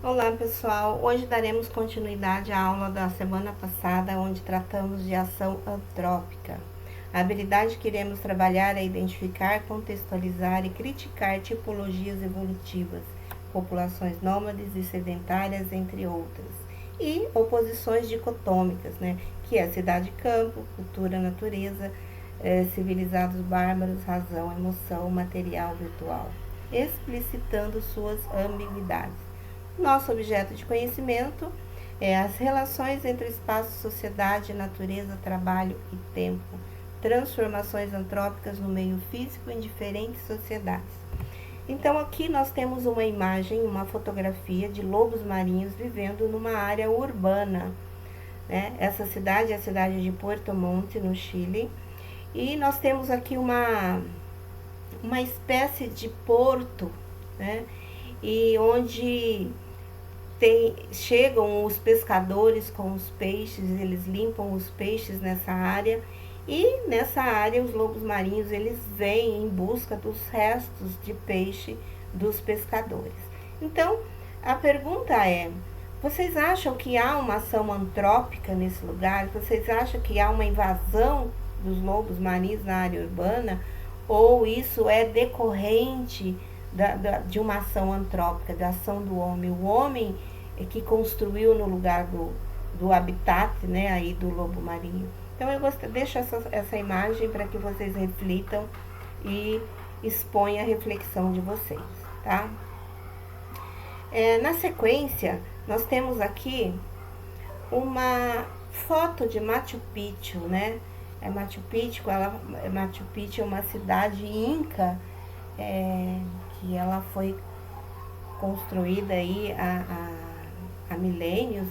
Olá pessoal, hoje daremos continuidade à aula da semana passada, onde tratamos de ação antrópica. A habilidade que iremos trabalhar é identificar, contextualizar e criticar tipologias evolutivas, populações nômades e sedentárias, entre outras, e oposições dicotômicas, que é cidade-campo, cultura-natureza, civilizados bárbaros, razão, emoção, material, virtual, explicitando suas ambiguidades. Nosso objeto de conhecimento é as relações entre espaço, sociedade, natureza, trabalho e tempo, transformações antrópicas no meio físico em diferentes sociedades. Então aqui nós temos uma imagem, uma fotografia de lobos marinhos vivendo numa área urbana, Essa cidade é a cidade de Puerto Montt, no Chile, e nós temos aqui uma espécie de porto, E onde chegam os pescadores com os peixes, eles limpam os peixes nessa área, e nessa área os lobos marinhos eles vêm em busca dos restos de peixe dos pescadores. Então, a pergunta é: vocês acham que há uma ação antrópica nesse lugar? Vocês acham que há uma invasão dos lobos marinhos na área urbana? Ou isso é decorrente de uma ação antrópica, da ação do homem? O homem é que construiu no lugar do habitat, aí do lobo marinho. Então eu deixo essa imagem para que vocês reflitam e exponham a reflexão de vocês, tá? Na sequência, nós temos aqui uma foto de Machu Picchu, Machu Picchu é uma cidade inca, que ela foi construída aí há milênios,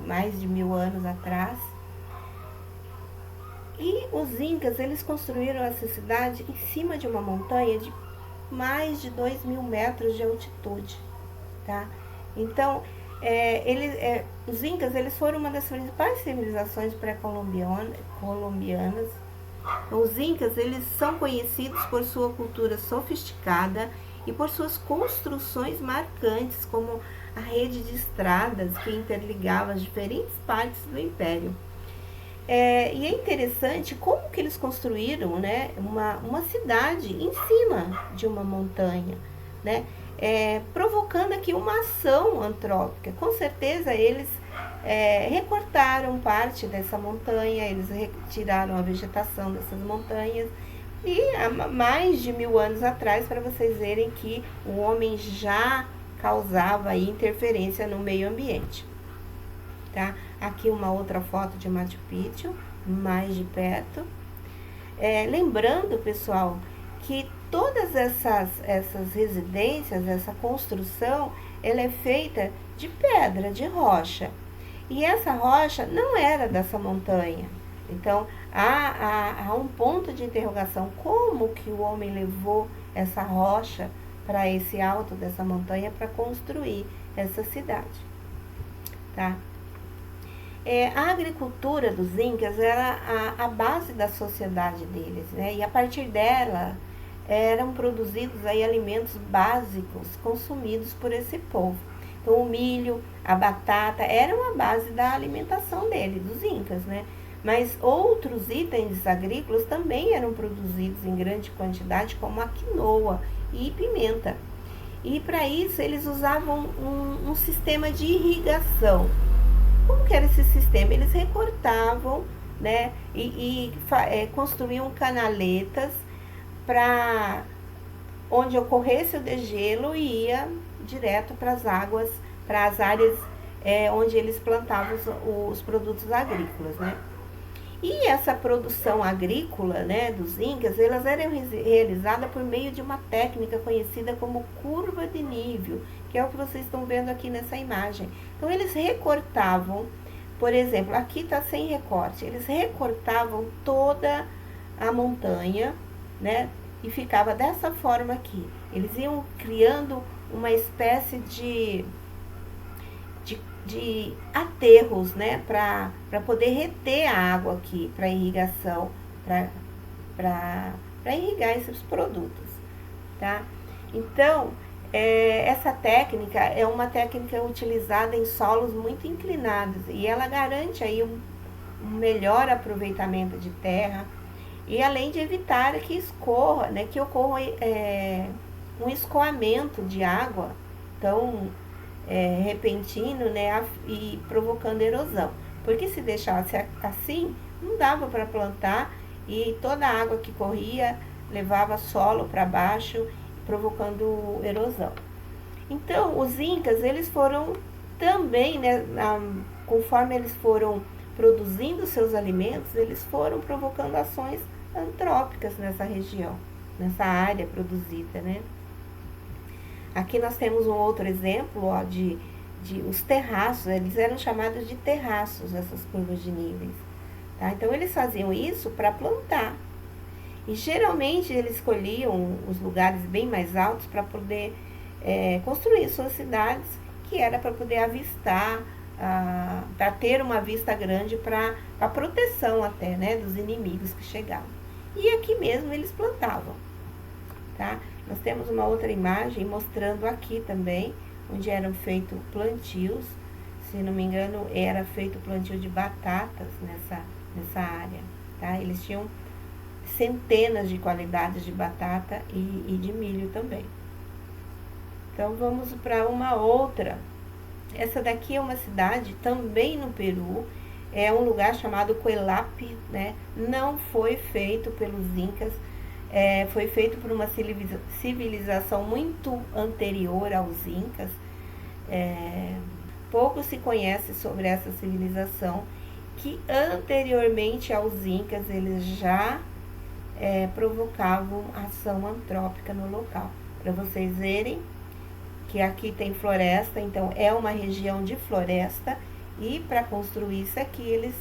mais de 1000 anos atrás. E os incas, eles construíram essa cidade em cima de uma montanha de mais de 2000 metros de altitude, tá? Então, os incas, eles foram uma das principais civilizações pré-colombianas. Os incas, eles são conhecidos por sua cultura sofisticada e por suas construções marcantes, como a rede de estradas que interligava as diferentes partes do império. E é interessante como que eles construíram, uma cidade em cima de uma montanha, provocando aqui uma ação antrópica. Com certeza eles recortaram parte dessa montanha, eles retiraram a vegetação dessas montanhas, e há mais de 1000 anos atrás, para vocês verem que o homem já causava aí interferência no meio ambiente, tá? Aqui uma outra foto de Machu Picchu, mais de perto. Lembrando, pessoal, que todas essas residências, essa construção, ela é feita de pedra, de rocha. E essa rocha não era dessa montanha. Então, há um ponto de interrogação: como que o homem levou essa rocha para esse alto dessa montanha para construir essa cidade, tá? A agricultura dos incas era a base da sociedade deles, E a partir dela eram produzidos aí alimentos básicos consumidos por esse povo. Então, o milho, a batata eram a base da alimentação deles, dos incas, Mas outros itens agrícolas também eram produzidos em grande quantidade, como a quinoa e pimenta. E para isso eles usavam um sistema de irrigação. Como que era esse sistema? Eles recortavam, e construíam canaletas para onde ocorresse o degelo e ia direto para as águas, para as áreas onde eles plantavam os produtos agrícolas, E essa produção agrícola, dos incas, elas eram realizadas por meio de uma técnica conhecida como curva de nível, que é o que vocês estão vendo aqui nessa imagem. Então, eles recortavam, por exemplo, aqui está sem recorte, eles recortavam toda a montanha, e ficava dessa forma aqui. Eles iam criando uma espécie de aterros, para poder reter a água aqui, para irrigação, para irrigar esses produtos, tá? Então, Essa técnica é uma técnica utilizada em solos muito inclinados e ela garante aí um melhor aproveitamento de terra e além de evitar que escorra, né, que ocorra um escoamento de água tão repentino, né, e provocando erosão. Porque se deixasse assim, não dava para plantar e toda a água que corria levava solo para baixo, provocando erosão. Então, os incas, eles foram também, né, conforme eles foram produzindo seus alimentos, eles foram provocando ações antrópicas nessa região, nessa área produzida, né? Aqui nós temos um outro exemplo, ó, de os terraços, eles eram chamados de terraços, essas curvas de níveis. Tá? Então, eles faziam isso para plantar. E geralmente eles escolhiam os lugares bem mais altos para poder construir suas cidades, que era para poder avistar, para ter uma vista grande para a proteção até, né, dos inimigos que chegavam. E aqui mesmo eles plantavam. Tá? Nós temos uma outra imagem mostrando aqui também, onde eram feitos plantios. Se não me engano, era feito plantio de batatas nessa área. Tá? Eles tinham centenas de qualidades de batata e de milho também. Então, vamos para uma outra. Essa daqui é uma cidade também no Peru. É um lugar chamado Coelap, né? Não foi feito pelos incas. Foi feito por uma civilização muito anterior aos incas. Pouco se conhece sobre essa civilização, que anteriormente aos incas eles já provocavam ação antrópica no local. Para vocês verem que aqui tem floresta, então é uma região de floresta, e para construir isso aqui,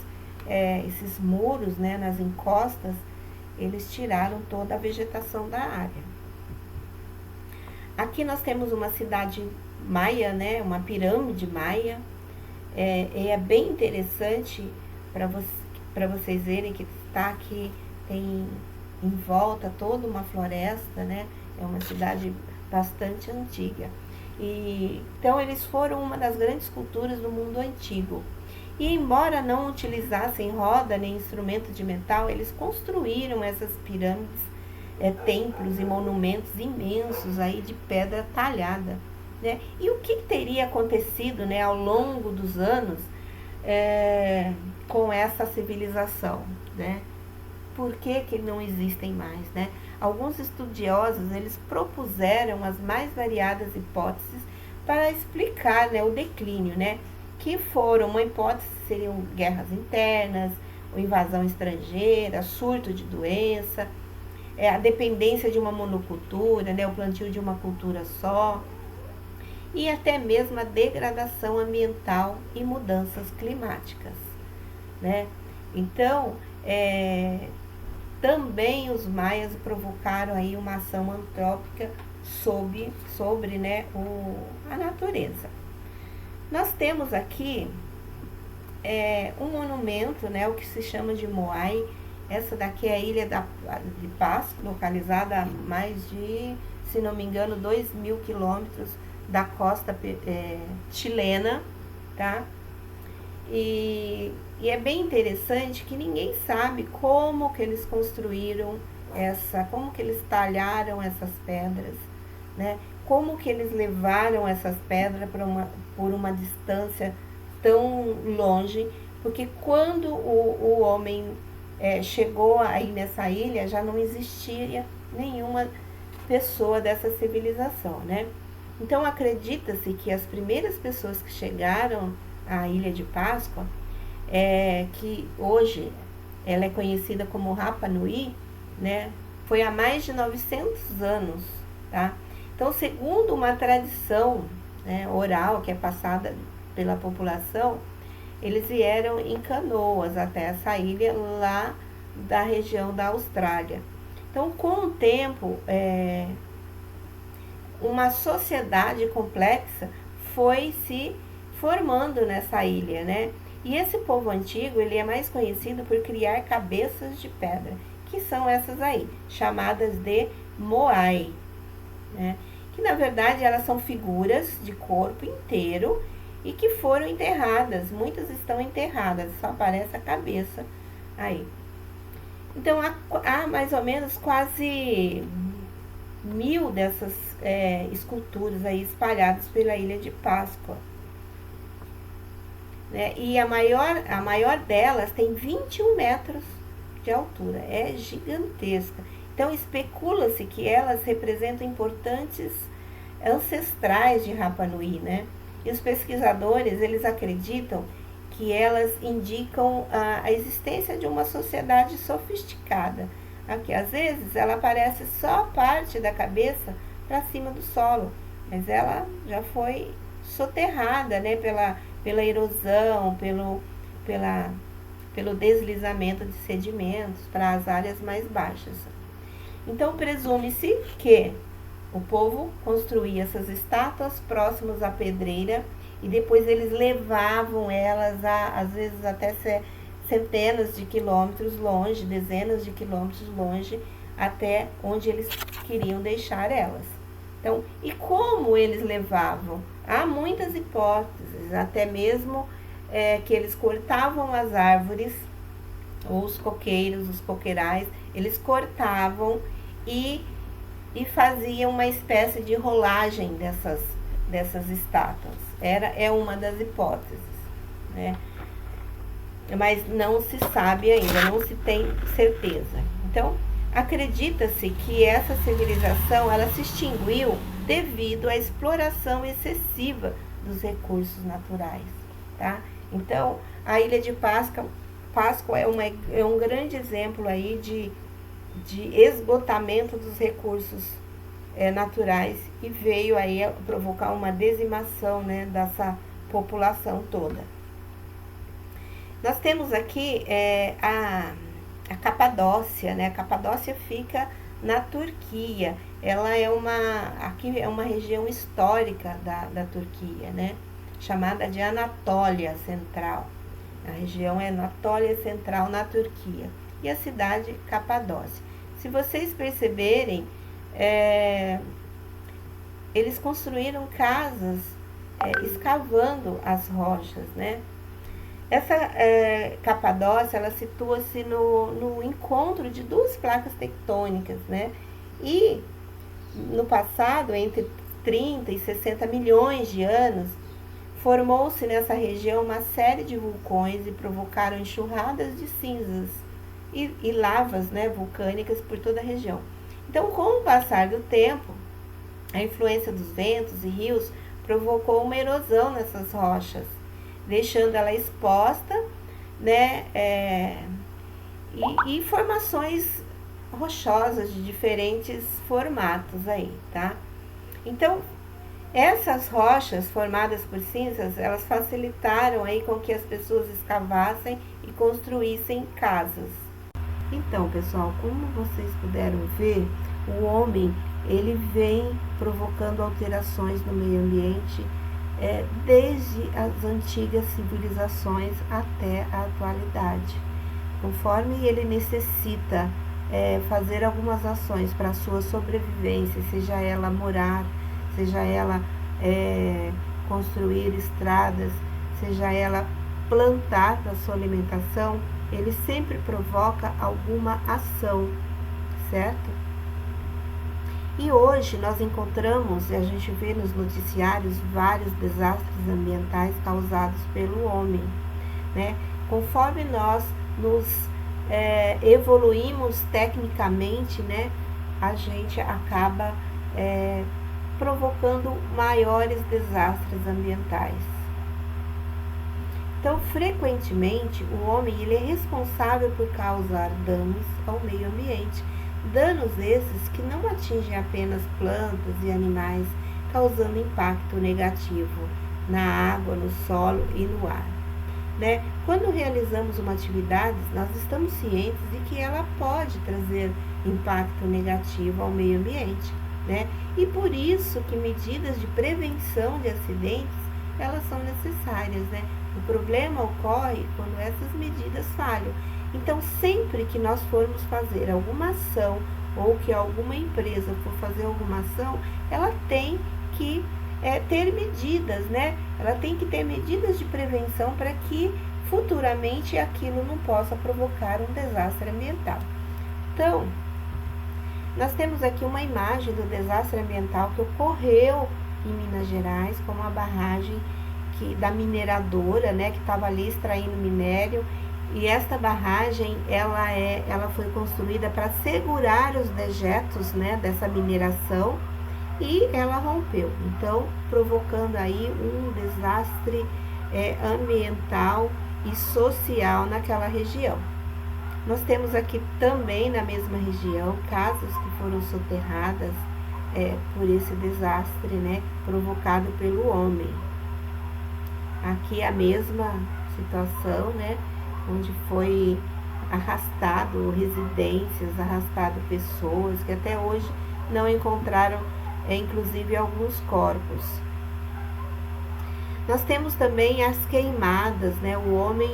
esses muros, né, nas encostas, eles tiraram toda a vegetação da área. Aqui nós temos uma cidade maia, né, uma pirâmide maia. É bem interessante para vocês verem que está aqui, tem em volta toda uma floresta, né? É uma cidade bastante antiga. Então, eles foram uma das grandes culturas do mundo antigo. E, embora não utilizassem roda nem instrumento de metal, eles construíram essas pirâmides, templos e monumentos imensos aí de pedra talhada. Né? E o que teria acontecido, né, ao longo dos anos com essa civilização? Né? Por que não existem mais? Né? Alguns estudiosos eles propuseram as mais variadas hipóteses para explicar, né, o declínio, né? Que foram, uma hipótese seriam guerras internas, ou invasão estrangeira, surto de doença, a dependência de uma monocultura, né, o plantio de uma cultura só, e até mesmo a degradação ambiental e mudanças climáticas. Né? Então, também os maias provocaram aí uma ação antrópica sobre né, a natureza. Nós temos aqui um monumento, né, o que se chama de Moai. Essa daqui é a ilha de Páscoa, localizada a mais de, se não me engano, 2.000 quilômetros da costa chilena, tá? E é bem interessante que ninguém sabe como que eles construíram como que eles talharam essas pedras, né? Como que eles levaram essas pedras por uma distância tão longe, porque quando o homem chegou aí nessa ilha, já não existia nenhuma pessoa dessa civilização, né? Então, acredita-se que as primeiras pessoas que chegaram à Ilha de Páscoa, que hoje ela é conhecida como Rapa Nui, né? Foi há mais de 900 anos, tá? Então, segundo uma tradição, né, oral que é passada pela população, eles vieram em canoas até essa ilha lá da região da Austrália. Então, com o tempo, uma sociedade complexa foi se formando nessa ilha, né? E esse povo antigo, ele é mais conhecido por criar cabeças de pedra, que são essas aí, chamadas de Moai, né? que na verdade elas são figuras de corpo inteiro e que foram enterradas. Muitas estão enterradas, só aparece a cabeça aí. Então há mais ou menos quase 1000 dessas esculturas aí espalhadas pela Ilha de Páscoa. Né? E a maior delas tem 21 metros de altura, é gigantesca. Então especula-se que elas representam importantes ancestrais de Rapa Nui, né? E os pesquisadores, eles acreditam que elas indicam a existência de uma sociedade sofisticada. Aqui, às vezes, ela aparece só parte da cabeça para cima do solo, mas ela já foi soterrada, né, pela erosão, pelo deslizamento de sedimentos para as áreas mais baixas. Então, presume-se que o povo construía essas estátuas próximas à pedreira e depois eles levavam elas, às vezes até centenas de quilômetros longe, dezenas de quilômetros longe, até onde eles queriam deixar elas. Então, e como eles levavam? Há muitas hipóteses, até mesmo que eles cortavam as árvores, ou os coqueiros, os coqueirais, eles cortavam e faziam uma espécie de rolagem dessas estátuas. É uma das hipóteses, né? Mas não se sabe ainda, não se tem certeza. Então, acredita-se que essa civilização ela se extinguiu devido à exploração excessiva dos recursos naturais, tá? Então, a Ilha de Páscoa é um grande exemplo aí de esgotamento dos recursos naturais e veio aí a provocar uma dizimação, né, dessa população toda. Nós temos aqui a Capadócia, né? A Capadócia fica na Turquia. Ela aqui é uma região histórica da Turquia, né? Chamada de Anatólia Central. A região é Anatólia Central na Turquia. E a cidade Capadócia. Se vocês perceberem, eles construíram casas escavando as rochas, né? Essa Capadócia, ela situa-se no encontro de duas placas tectônicas, né? E no passado, entre 30 e 60 milhões de anos, formou-se nessa região uma série de vulcões e provocaram enxurradas de cinzas e lavas, né, vulcânicas por toda a região. Então, com o passar do tempo, a influência dos ventos e rios provocou uma erosão nessas rochas, deixando ela exposta, né, e formações rochosas de diferentes formatos aí, tá? Então, essas rochas formadas por cinzas, elas facilitaram aí com que as pessoas escavassem e construíssem casas. Então, pessoal, como vocês puderam ver, o homem, ele vem provocando alterações no meio ambiente desde as antigas civilizações até a atualidade. Conforme ele necessita fazer algumas ações para a sua sobrevivência, seja ela morar, seja ela construir estradas, seja ela plantar para sua alimentação, ele sempre provoca alguma ação, certo? E hoje nós encontramos, e a gente vê nos noticiários, vários desastres ambientais causados pelo homem, né? Conforme nós nos evoluímos tecnicamente, né, a gente acaba provocando maiores desastres ambientais. Então, frequentemente, o homem ele é responsável por causar danos ao meio ambiente. Danos esses que não atingem apenas plantas e animais, causando impacto negativo na água, no solo e no ar, né? Quando realizamos uma atividade, nós estamos cientes de que ela pode trazer impacto negativo ao meio ambiente, né? E por isso que medidas de prevenção de acidentes, elas são necessárias, né? O problema ocorre quando essas medidas falham. Então, sempre que nós formos fazer alguma ação ou que alguma empresa for fazer alguma ação, ela tem que ter medidas, né? Ela tem que ter medidas de prevenção para que futuramente aquilo não possa provocar um desastre ambiental. Então, nós temos aqui uma imagem do desastre ambiental que ocorreu em Minas Gerais, com uma barragem da mineradora, né, que estava ali extraindo minério. E esta barragem, ela foi construída para segurar os dejetos, né, dessa mineração, e ela rompeu, então provocando aí um desastre ambiental e social naquela região. Nós temos aqui também na mesma região casas que foram soterradas por esse desastre, né, provocado pelo homem. Aqui a mesma situação, né, onde foi arrastado residências, arrastado pessoas que até hoje não encontraram, inclusive, alguns corpos. Nós temos também as queimadas, né, o homem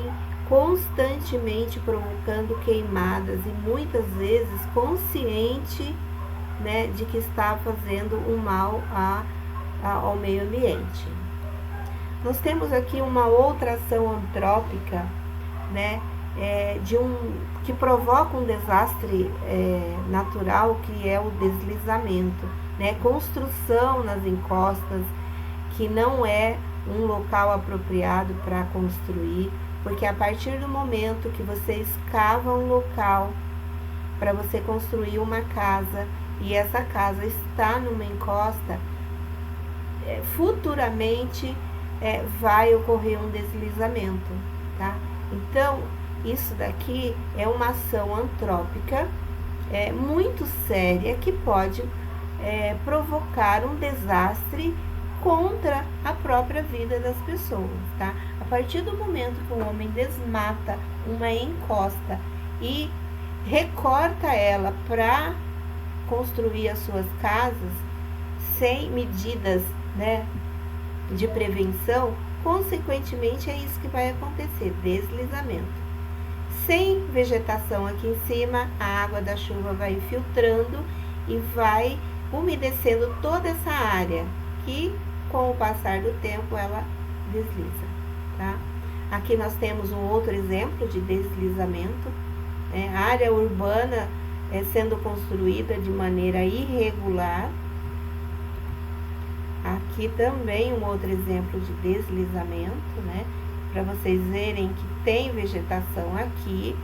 constantemente provocando queimadas e muitas vezes consciente, né, de que está fazendo um mal ao meio ambiente. Nós temos aqui uma outra ação antrópica, né, que provoca um desastre natural, que é o deslizamento, né, construção nas encostas, que não é um local apropriado para construir, porque a partir do momento que você escava um local para você construir uma casa e essa casa está numa encosta, futuramente vai ocorrer um deslizamento, tá? Então, isso daqui é uma ação antrópica muito séria que pode provocar um desastre contra a própria vida das pessoas, tá? A partir do momento que o homem desmata uma encosta e recorta ela para construir as suas casas sem medidas, né, de prevenção, consequentemente é isso que vai acontecer, deslizamento. Sem vegetação aqui em cima, a água da chuva vai infiltrando e vai umedecendo toda essa área, que com o passar do tempo ela desliza, tá? Aqui nós temos um outro exemplo de deslizamento, a área urbana sendo construída de maneira irregular. Aqui também um outro exemplo de deslizamento, né? Para vocês verem que tem vegetação aqui,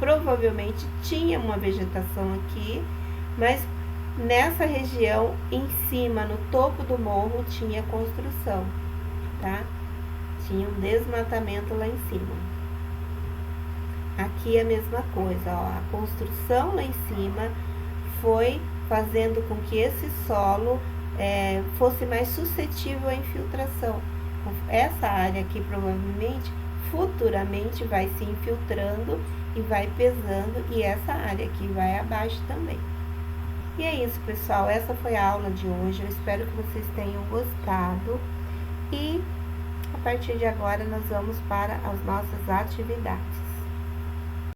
provavelmente tinha uma vegetação aqui, mas nessa região, em cima, no topo do morro, tinha construção, tá? Tinha um desmatamento lá em cima. Aqui a mesma coisa, ó, a construção lá em cima foi fazendo com que esse solo fosse mais suscetível à infiltração. Essa área aqui, provavelmente, futuramente vai se infiltrando e vai pesando, e essa área aqui vai abaixo também. E é isso, pessoal, essa foi a aula de hoje, eu espero que vocês tenham gostado, e a partir de agora nós vamos para as nossas atividades.